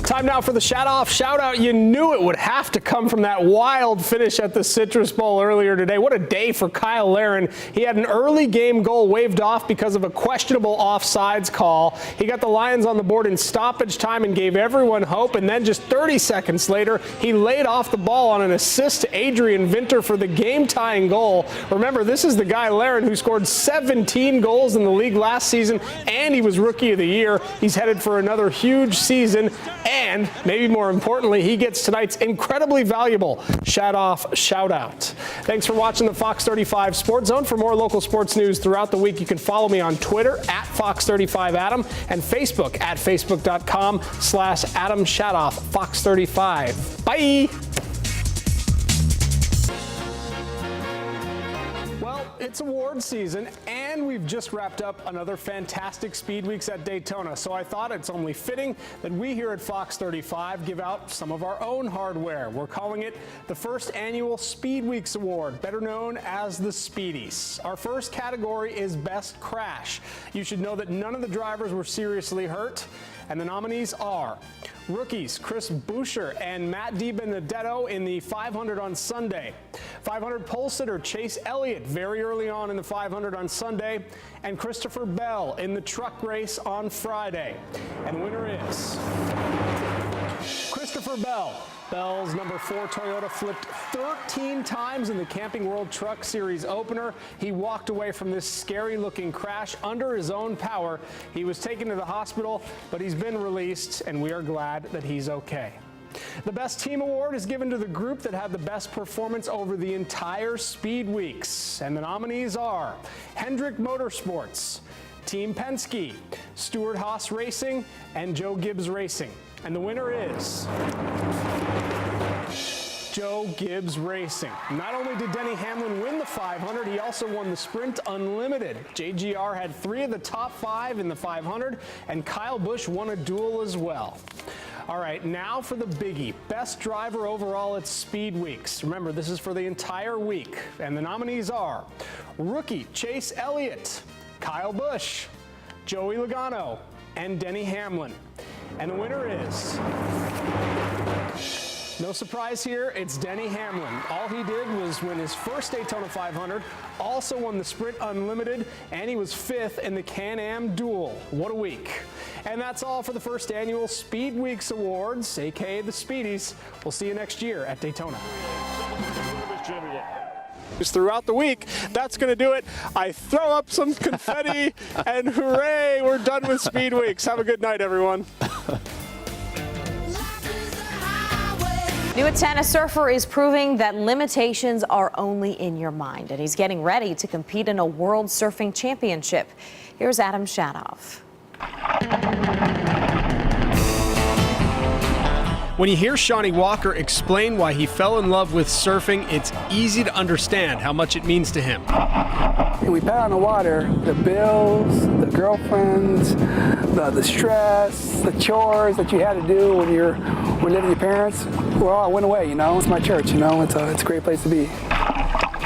Time now for the shout-off, shout-out. You knew it would have to come from that wild finish at the Citrus Bowl earlier today. What a day for Kyle Larin. He had an early game goal waved off because of a questionable offsides call. He got the Lions on the board in stoppage time and gave everyone hope. And then just 30 seconds later, he laid off the ball on an assist to Adrian Vinter for the game-tying goal. Remember, this is the guy, Larin, who scored 17 goals in the league last season, and he was Rookie of the Year. He's headed for another huge season. And maybe more importantly, he gets tonight's incredibly valuable shout-off, shout-out. Thanks for watching the Fox 35 Sports Zone. For more local sports news throughout the week, you can follow me on Twitter at Fox35Adam and Facebook at Facebook.com/Adam Shatoff Fox 35. Bye. It's award season, and we've just wrapped up another fantastic Speed Weeks at Daytona, so I thought it's only fitting that we here at Fox 35 give out some of our own hardware. We're calling it the first annual Speed Weeks Award, better known as the Speedies. Our first category is Best Crash. You should know that none of the drivers were seriously hurt, and the nominees are rookies Chris Buescher and Matt DiBenedetto in the 500 on Sunday, 500 pole sitter Chase Elliott very early on in the 500 on Sunday, and Christopher Bell in the truck race on Friday. And the winner is Christopher Bell. Bell's number 4 Toyota flipped 13 times in the Camping World Truck Series opener. He walked away from this scary-looking crash under his own power. He was taken to the hospital, but he's been released, and we are glad that he's okay. The Best Team Award is given to the group that had the best performance over the entire Speed Weeks. And the nominees are Hendrick Motorsports, Team Penske, Stewart Haas Racing, and Joe Gibbs Racing. And the winner is Joe Gibbs Racing. Not only did Denny Hamlin win the 500, he also won the Sprint Unlimited. JGR had 3 of the top 5 in the 500, and Kyle Busch won a duel as well. All right, now for the biggie, best driver overall at Speed Weeks. Remember, this is for the entire week, and the nominees are rookie Chase Elliott, Kyle Busch, Joey Logano, and Denny Hamlin. And the winner is, no surprise here, it's Denny Hamlin. All he did was win his first Daytona 500, also won the Sprint Unlimited, and he was 5th in the Can-Am Duel. What a week. And that's all for the first annual Speed Weeks Awards, aka the Speedies. We'll see you next year at Daytona. Throughout the week, that's going to do it. I throw up some confetti, and hooray, we're done with Speed Weeks. Have a good night, everyone. New at 10, a surfer is proving that limitations are only in your mind, and he's getting ready to compete in a World Surfing Championship. Here's Adam Shatoff. When you hear Shawnee Walker explain why he fell in love with surfing, it's easy to understand how much it means to him. When we pat on the water, the bills, the girlfriends, the stress, the chores that you had to do when you were living with your parents, well, all went away, you know. It's my church, you know. It's a great place to be.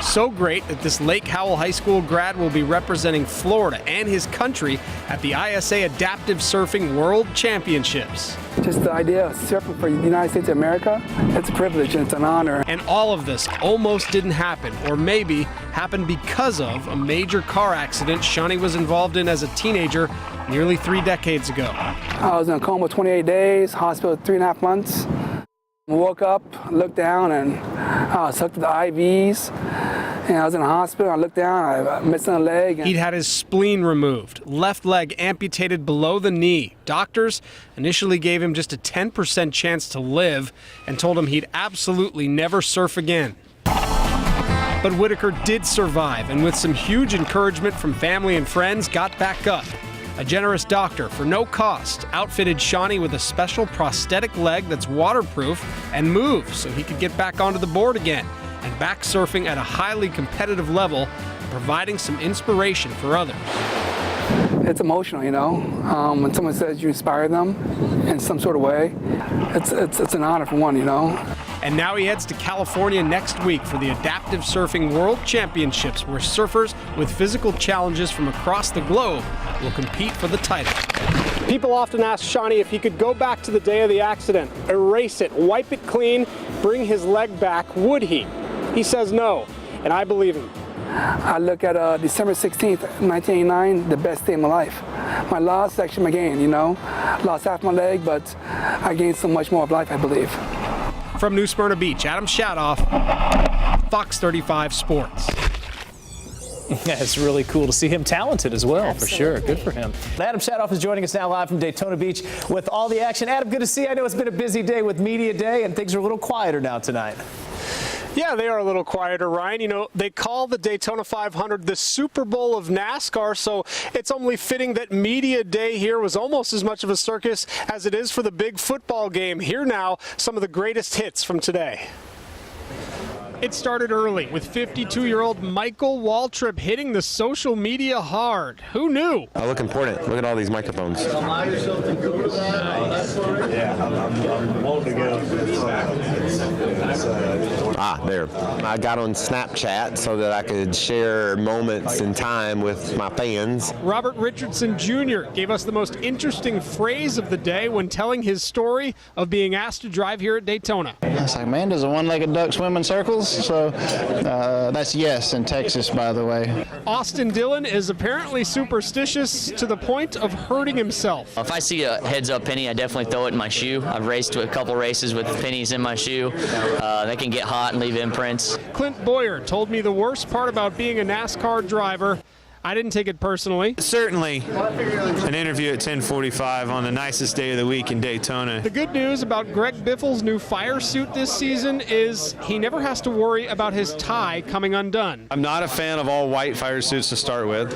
So great that this Lake Howell High School grad will be representing Florida and his country at the ISA Adaptive Surfing World Championships. Just the idea of surfing for the United States of America, it's a privilege and it's an honor. And all of this almost didn't happen, or maybe happened because of a major car accident Shawnee was involved in as a teenager nearly 3 decades ago. I was in a coma 28 days, hospital 3.5 months. I woke up, looked down, and I was hooked to the IVs. And I was in the hospital, I looked down, I missed a leg. He'd had his spleen removed, left leg amputated below the knee. Doctors initially gave him just a 10% chance to live and told him he'd absolutely never surf again. But Whitaker did survive, and with some huge encouragement from family and friends, got back up. A generous doctor, for no cost, outfitted Shawnee with a special prosthetic leg that's waterproof and moves so he could get back onto the board again and back surfing at a highly competitive level, providing some inspiration for others. It's emotional, you know. When someone says you inspire them in some sort of way, it's an honor for one, you know. And now he heads to California next week for the Adaptive Surfing World Championships, where surfers with physical challenges from across the globe will compete for the title. People often ask Shawnee if he could go back to the day of the accident, erase it, wipe it clean, bring his leg back, would he? He says no, and I believe him. I look at December 16th, 1989, the best day of my life. My loss, actually my gain, you know. Lost half my leg, but I gained so much more of life, I believe. From New Smyrna Beach, Adam Shadoff, Fox 35 Sports. Yeah, it's really cool to see him talented as well, Absolutely. for sure. Good for him. Adam Shadoff is joining us now live from Daytona Beach with all the action. Adam, good to see you. I know it's been a busy day with Media Day, and things are a little quieter now tonight. Yeah, they are a little quieter, Ryan. You know, they call the Daytona 500 the Super Bowl of NASCAR, so it's only fitting that Media Day here was almost as much of a circus as it is for the big football game. Here now, some of the greatest hits from today. It started early with 52-year-old Michael Waltrip hitting the social media hard. Who knew? I look important. Look at all these microphones. Allow yourself to go to that. Yeah, I'm wanting to go. There. I got on Snapchat so that I could share moments in time with my fans. Robert Richardson Jr. gave us the most interesting phrase of the day when telling his story of being asked to drive here at Daytona. I was like, man, does a one-legged duck swim in circles? So that's yes in Texas, by the way. Austin Dillon is apparently superstitious to the point of hurting himself. If I see a heads-up penny, I definitely throw it in my shoe. I've raced a couple races with pennies in my shoe. They can get hot and leave imprints. Clint Boyer told me the worst part about being a NASCAR driver. I didn't take it personally. Certainly an interview at 10:45 on the nicest day of the week in Daytona. The good news about Greg Biffle's new fire suit this season is he never has to worry about his tie coming undone. I'm not a fan of all white fire suits to start with,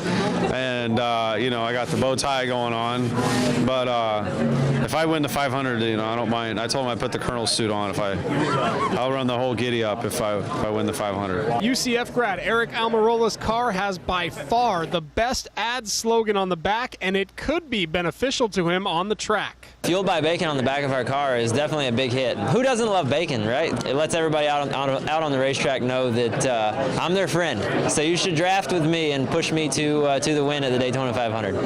and I got the bow tie going on, but if I win the 500, I don't mind. I told him I'd put the colonel's suit on I'll run the whole giddy up if I win the 500. UCF grad Eric Almirola's car has by far the best ad slogan on the back, and it could be beneficial to him on the track. Fueled by bacon on the back of our car is definitely a big hit. Who doesn't love bacon, right? It lets everybody out on the racetrack know that I'm their friend. So you should draft with me and push me to the win at the Daytona 500.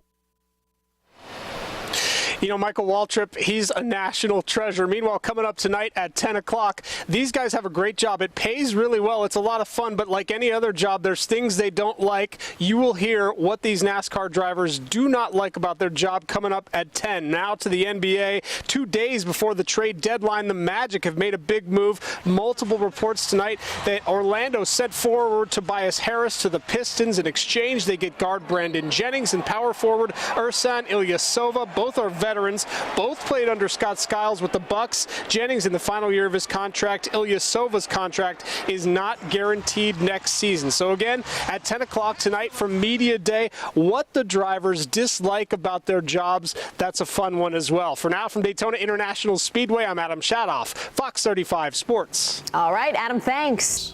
You know, Michael Waltrip, he's a national treasure. Meanwhile, coming up tonight at 10 o'clock, these guys have a great job. It pays really well. It's a lot of fun, but like any other job, there's things they don't like. You will hear what these NASCAR drivers do not like about their job coming up at 10. Now to the NBA. 2 days before the trade deadline, the Magic have made a big move. Multiple reports tonight that Orlando sent forward Tobias Harris to the Pistons. In exchange, they get guard Brandon Jennings and power forward Ersan Ilyasova. Both are veterans. Both played under Scott Skiles with the Bucks. Jennings in the final year of his contract. Ilyasova's contract is not guaranteed next season. So again, at 10 o'clock tonight from Media Day, what the drivers dislike about their jobs, that's a fun one as well. For now, from Daytona International Speedway, I'm Adam Shadoff, Fox 35 Sports. All right, Adam, thanks.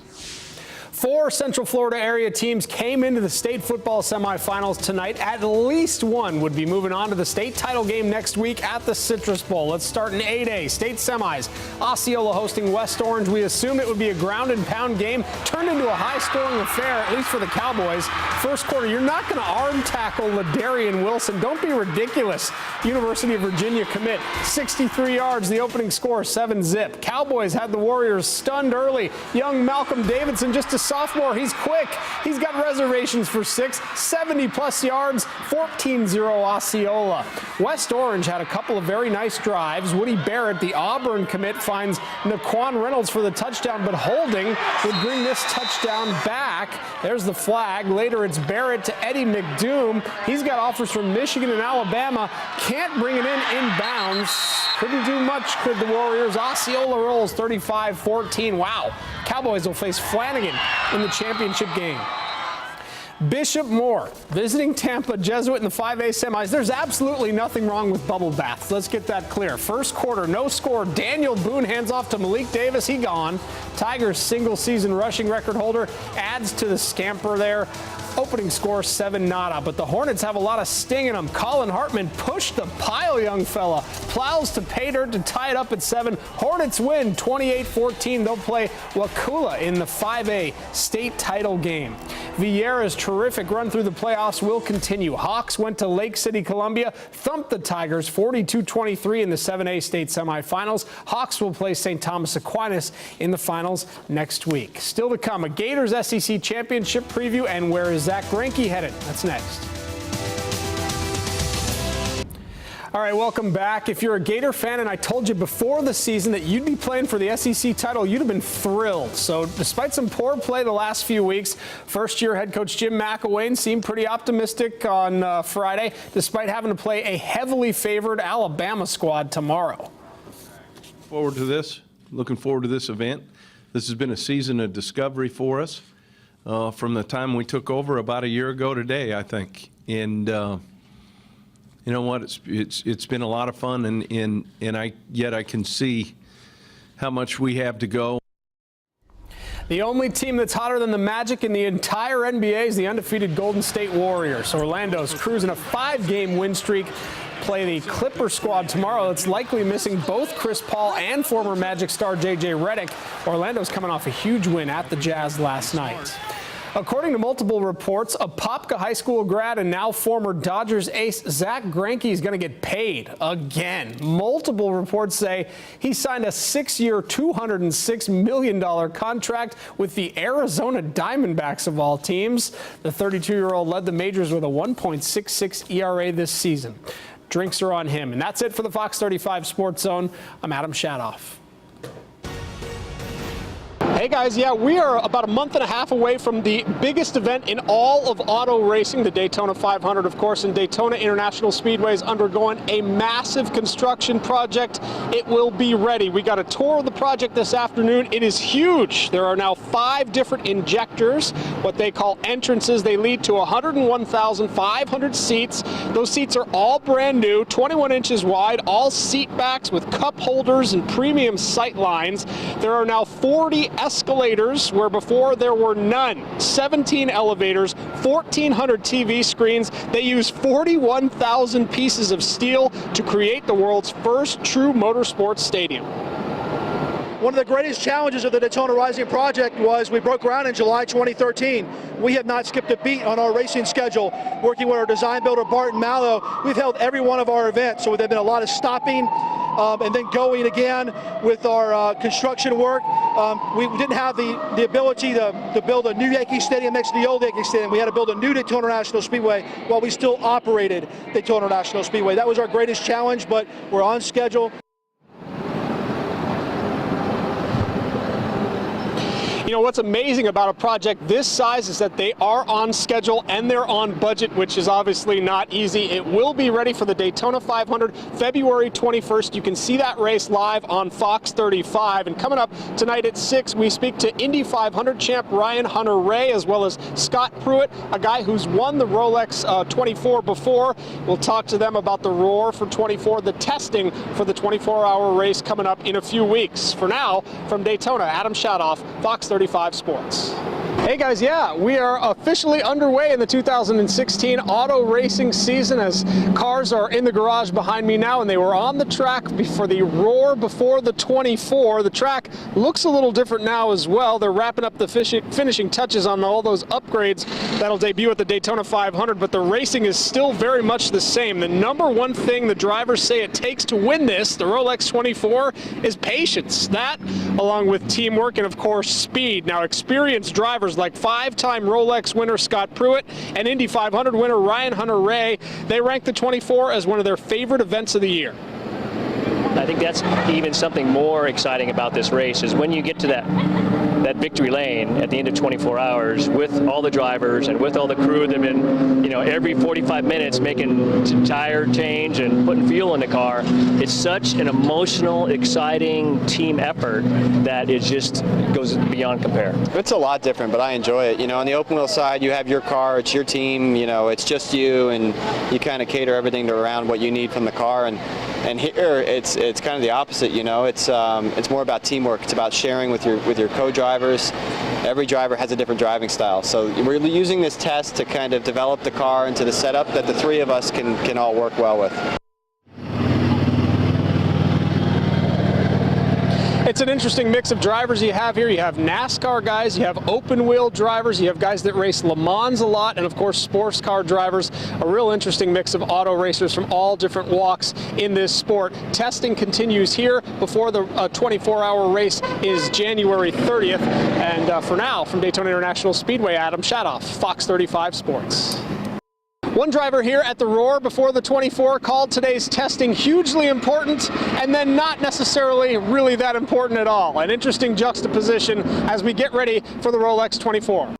4 Central Florida area teams came into the state football semifinals tonight. At least one would be moving on to the state title game next week at the Citrus Bowl. Let's start in 8A, state semis. Osceola hosting West Orange. We assumed it would be a ground and pound game. Turned into a high-scoring affair, at least for the Cowboys. First quarter, you're not going to arm tackle Ladarian Wilson. Don't be ridiculous. University of Virginia commit. 63 yards, the opening score, 7-zip. Cowboys had the Warriors stunned early. Young Malcolm Davidson, just a sophomore, he's quick. He's got reservations for 6, 70-plus yards, 14-0 Osceola. West Orange had a couple of very nice drives. Woody Barrett, the Auburn commit, finds Naquan Reynolds for the touchdown, but holding would bring this touchdown back. There's the flag. Later, it's Barrett to Eddie McDoom. He's got offers from Michigan and Alabama. Can't bring it in inbounds. Couldn't do much, could the Warriors. Osceola rolls 35-14. Wow. Cowboys will face Flanagan in the championship game. Bishop Moore visiting Tampa Jesuit in the 5A semis. There's absolutely nothing wrong with bubble baths. Let's get that clear. First quarter, no score. Daniel Boone hands off to Malik Davis. He gone. Tigers single season rushing record holder adds to the scamper there. Opening score 7-0, but the Hornets have a lot of sting in them. Colin Hartman pushed the pile, young fella. Plows to pay dirt to tie it up at 7. Hornets win 28-14. They'll play Wakulla in the 5A state title game. Vieira's terrific run through the playoffs will continue. Hawks went to Lake City, Columbia, thumped the Tigers 42-23 in the 7A state semifinals. Hawks will play St. Thomas Aquinas in the finals next week. Still to come, a Gators SEC championship preview, and where is Zach Greinke headed? That's next. All right, welcome back. If you're a Gator fan and I told you before the season that you'd be playing for the SEC title, you'd have been thrilled. So despite some poor play the last few weeks, first-year head coach Jim McElwain seemed pretty optimistic on Friday, despite having to play a heavily favored Alabama squad tomorrow. Forward to this, looking forward to this event. This has been a season of discovery for us from the time we took over about a year ago today, I think. And you know what? It's been a lot of fun, and I can see how much we have to go. The only team that's hotter than the Magic in the entire NBA is the undefeated Golden State Warriors. Orlando's cruising a 5-game win streak. Play the Clipper squad tomorrow. It's likely missing both Chris Paul and former Magic star J.J. Redick. Orlando's coming off a huge win at the Jazz last night. According to multiple reports, a Apopka High School grad and now former Dodgers ace Zach Greinke is going to get paid again. Multiple reports say he signed a 6-year, $206 million contract with the Arizona Diamondbacks of all teams. The 32-year-old led the majors with a 1.66 ERA this season. Drinks are on him. And that's it for the Fox 35 Sports Zone. I'm Adam Shadoff. Hey guys, yeah, we are about a month and a half away from the biggest event in all of auto racing, the Daytona 500, of course, and Daytona International Speedway is undergoing a massive construction project. It will be ready. We got a tour of the project this afternoon. It is huge. There are now 5 different injectors, what they call entrances. They lead to 101,500 seats. Those seats are all brand new, 21 inches wide, all seat backs with cup holders and premium sight lines. There are now 40 escalators where before there were none, 17 elevators, 1,400 TV screens. They use 41,000 pieces of steel to create the world's first true motorsports stadium. One of the greatest challenges of the Daytona Rising project was we broke ground in July 2013. We have not skipped a beat on our racing schedule. Working with our design builder, Barton Mallow, we've held every one of our events. So there have been a lot of stopping and then going again with our construction work. We didn't have the ability to build a new Yankee Stadium next to the old Yankee Stadium. We had to build a new Daytona National Speedway while we still operated Daytona National Speedway. That was our greatest challenge, but we're on schedule. You know, what's amazing about a project this size is that they are on schedule and they're on budget, which is obviously not easy. It will be ready for the Daytona 500 February 21st. You can see that race live on Fox 35. And coming up tonight at 6, we speak to Indy 500 champ Ryan Hunter-Reay, as well as Scott Pruitt, a guy who's won the Rolex 24 before. We'll talk to them about the Roar for 24, the testing for the 24-hour race coming up in a few weeks. For now, from Daytona, Adam Shadoff, Fox 35 Sports. Hey guys, yeah, we are officially underway in the 2016 auto racing season as cars are in the garage behind me now, and they were on the track for the Roar before the 24. The track looks a little different now as well. They're wrapping up the finishing touches on all those upgrades that'll debut at the Daytona 500, but the racing is still very much the same. The number one thing the drivers say it takes to win this, the Rolex 24, is patience. That, along with teamwork and, of course, speed. Now, experienced drivers like 5-time Rolex winner Scott Pruitt and Indy 500 winner Ryan Hunter-Reay, they rank the 24 as one of their favorite events of the year. I think that's even something more exciting about this race is when you get to that victory lane at the end of 24 hours with all the drivers and with all the crew that have been, every 45 minutes making tire change and putting fuel in the car. It's such an emotional, exciting team effort that it just goes beyond compare. It's a lot different, but I enjoy it. On the open wheel side, you have your car, it's your team, it's just you, and you kind of cater everything around what you need from the car. And And here it's kind of the opposite. You know, it's more about teamwork. It's about sharing with your co-drivers. Every driver has a different driving style, so we're using this test to kind of develop the car into the setup that the three of us can all work well with. It's an interesting mix of drivers you have here. You have NASCAR guys, you have open wheel drivers, you have guys that race Le Mans a lot, and of course sports car drivers. A real interesting mix of auto racers from all different walks in this sport. Testing continues here before the 24-hour race is January 30th. And for now, from Daytona International Speedway, Adam Shadoff, Fox 35 Sports. One driver here at the Roar before the 24 called today's testing hugely important and then not necessarily really that important at all. An interesting juxtaposition as we get ready for the Rolex 24.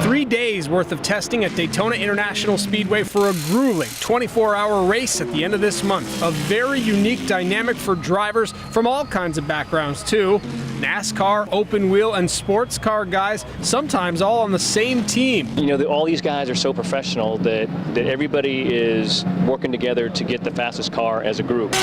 3 days worth of testing at Daytona International Speedway for a grueling 24-hour race at the end of this month. A very unique dynamic for drivers from all kinds of backgrounds too. NASCAR, open wheel, and sports car guys, sometimes all on the same team. You know, all these guys are so professional that everybody is working together to get the fastest car as a group.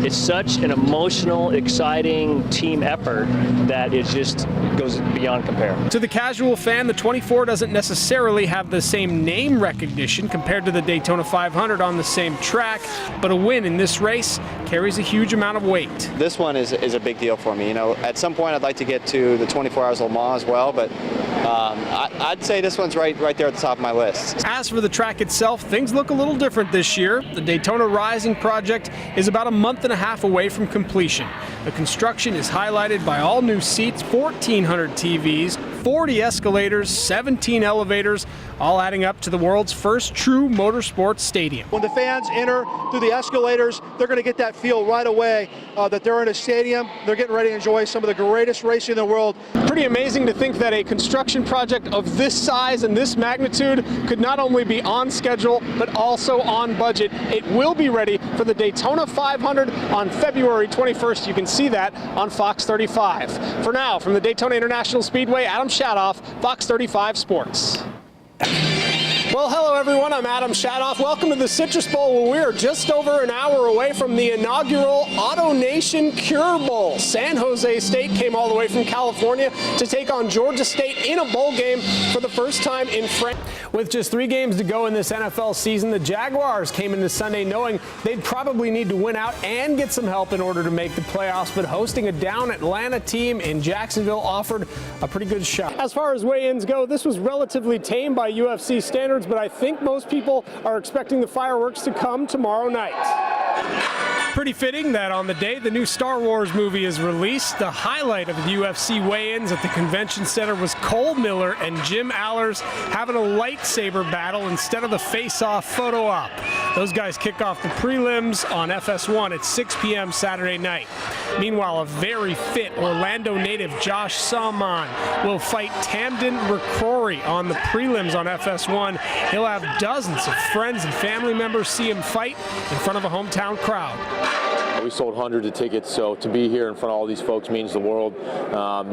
It's such an emotional, exciting team effort that it just goes beyond compare. To the casual fan, the 24 doesn't necessarily have the same name recognition compared to the Daytona 500 on the same track, but a win in this race carries a huge amount of weight. This one is a big deal for me. You know, at some point I'd like to get to the 24 Hours of Le Mans as well, but I'd say this one's right there at the top of my list. As for the track itself, things look a little different this year. The Daytona Rising project is about a month and a half away from completion. The construction is highlighted by all new seats, 1,400 TVs, 40 escalators, 17 elevators, all adding up to the world's first true motorsports stadium. When the fans enter through the escalators, they're going to get that feel right away that they're in a stadium. They're getting ready to enjoy some of the greatest racing in the world. Pretty amazing to think that a construction project of this size and this magnitude could not only be on schedule, but also on budget. It will be ready for the Daytona 500 on February 21st. You can see that on Fox 35. For now, from the Daytona International Speedway, Adam Shadoff, Fox 35 Sports. Well, hello everyone, I'm Adam Shadoff. Welcome to the Citrus Bowl, where we are just over an hour away from the inaugural AutoNation Cure Bowl. San Jose State came all the way from California to take on Georgia State in a bowl game for the first time in France. With just 3 games to go in this NFL season, the Jaguars came into Sunday knowing they'd probably need to win out and get some help in order to make the playoffs, but hosting a down Atlanta team in Jacksonville offered a pretty good shot. As far as weigh-ins go, this was relatively tame by UFC standards, but I think most people are expecting the fireworks to come tomorrow night. Pretty fitting that on the day the new Star Wars movie is released, the highlight of the UFC weigh-ins at the convention center was Cole Miller and Jim Allers having a lightsaber battle instead of the face-off photo op. Those guys kick off the prelims on FS1 at 6 p.m. Saturday night. Meanwhile, a very fit Orlando native Josh Salman will fight Tamden McCrory on the prelims on FS1. He'll have dozens of friends and family members see him fight in front of a hometown crowd. We sold hundreds of tickets, so to be here in front of all these folks means the world.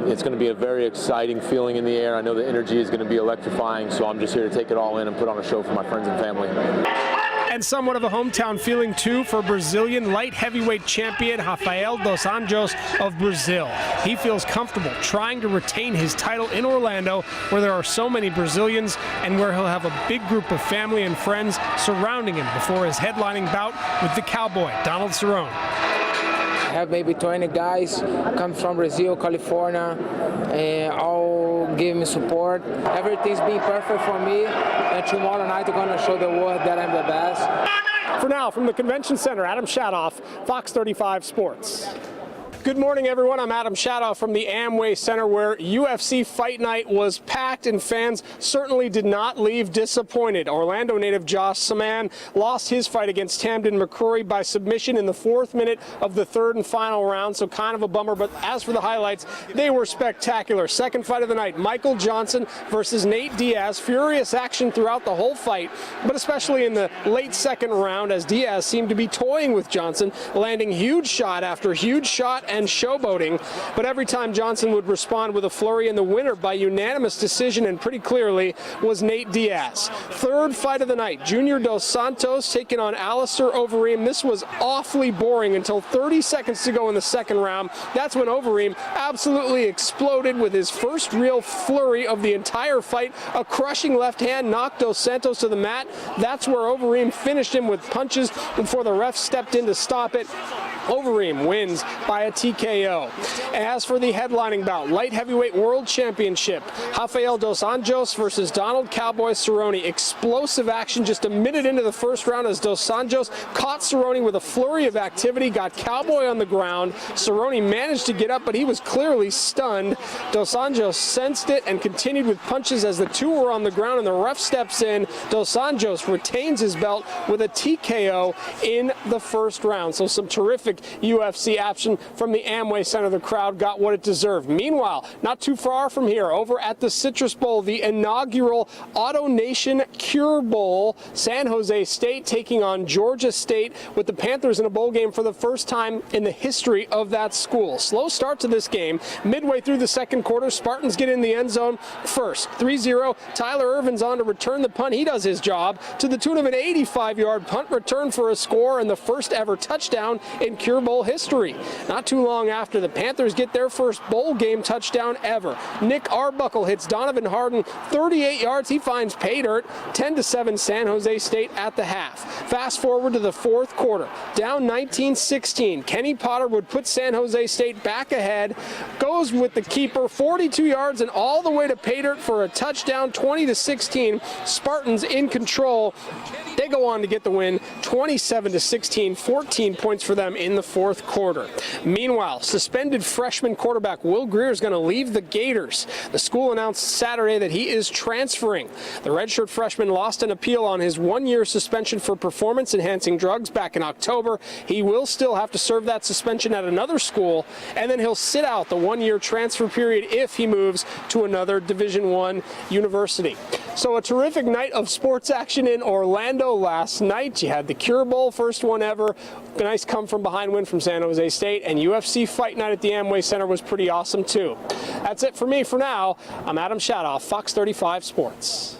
It's going to be a very exciting feeling in the air. I know the energy is going to be electrifying, so I'm just here to take it all in and put on a show for my friends and family. And somewhat of a hometown feeling, too, for Brazilian light heavyweight champion Rafael dos Anjos of Brazil. He feels comfortable trying to retain his title in Orlando, where there are so many Brazilians and where he'll have a big group of family and friends surrounding him before his headlining bout with the Cowboy, Donald Cerrone. I have maybe 20 guys come from Brazil, California, and all give me support. Everything's been perfect for me, and tomorrow night I'm gonna show the world that I'm the best. For now, from the Convention Center, Adam Shadoff, Fox 35 Sports. Good morning, everyone. I'm Adam Shadoff from the Amway Center, where UFC Fight Night was packed and fans certainly did not leave disappointed. Orlando native Josh Salman lost his fight against Tamden McCrory by submission in the 4th minute of the 3rd and final round, so kind of a bummer. But as for the highlights, they were spectacular. Second fight of the night, Michael Johnson versus Nate Diaz. Furious action throughout the whole fight, but especially in the late 2nd round, as Diaz seemed to be toying with Johnson, landing huge shot after huge shot and showboating, but every time Johnson would respond with a flurry, and the winner by unanimous decision and pretty clearly was Nate Diaz. Third fight of the night, Junior Dos Santos taking on Alistair Overeem. This was awfully boring until 30 seconds to go in the second round. That's when Overeem absolutely exploded with his first real flurry of the entire fight. A crushing left hand knocked Dos Santos to the mat. That's where Overeem finished him with punches before the ref stepped in to stop it. Overeem wins by a TKO. As for the headlining bout, light heavyweight world championship, Rafael Dos Anjos versus Donald Cowboy Cerrone. Explosive action just a minute into the first round as Dos Anjos caught Cerrone with a flurry of activity, got Cowboy on the ground. Cerrone managed to get up, but he was clearly stunned. Dos Anjos sensed it and continued with punches as the two were on the ground, and the ref steps in. Dos Anjos retains his belt with a TKO in the first round. So some terrific UFC action from the Amway Center. The crowd got what it deserved. Meanwhile, not too far from here, over at the Citrus Bowl, the inaugural AutoNation Cure Bowl, San Jose State taking on Georgia State, with the Panthers in a bowl game for the first time in the history of that school. Slow start to this game. Midway through the second quarter, Spartans get in the end zone first. 3-0. Tyler Irvin's on to return the punt. He does his job to the tune of an 85-yard punt return for a score and the first ever touchdown in Cure Bowl history. Not too long after, the Panthers get their first bowl game touchdown ever. Nick Arbuckle hits Donovan Harden 38 yards. He finds pay dirt. 10-7 San Jose State at the half. Fast forward to the fourth quarter. Down 19-16. Kenny Potter would put San Jose State back ahead. Goes with the keeper 42 yards and all the way to pay dirt for a touchdown. 20-16. Spartans in control. They go on to get the win, 27-16, 14 points for them in the fourth quarter. Meanwhile, suspended freshman quarterback Will Grier is going to leave the Gators. The school announced Saturday that he is transferring. The redshirt freshman lost an appeal on his one-year suspension for performance-enhancing drugs back in October. He will still have to serve that suspension at another school, and then he'll sit out the one-year transfer period if he moves to another Division I university. So a terrific night of sports action in Orlando last night. You had the Cure Bowl, first one ever. A nice come-from-behind win from San Jose State, and UFC Fight Night at the Amway Center was pretty awesome too. That's it for me for now. I'm Adam Shadoff, Fox 35 Sports.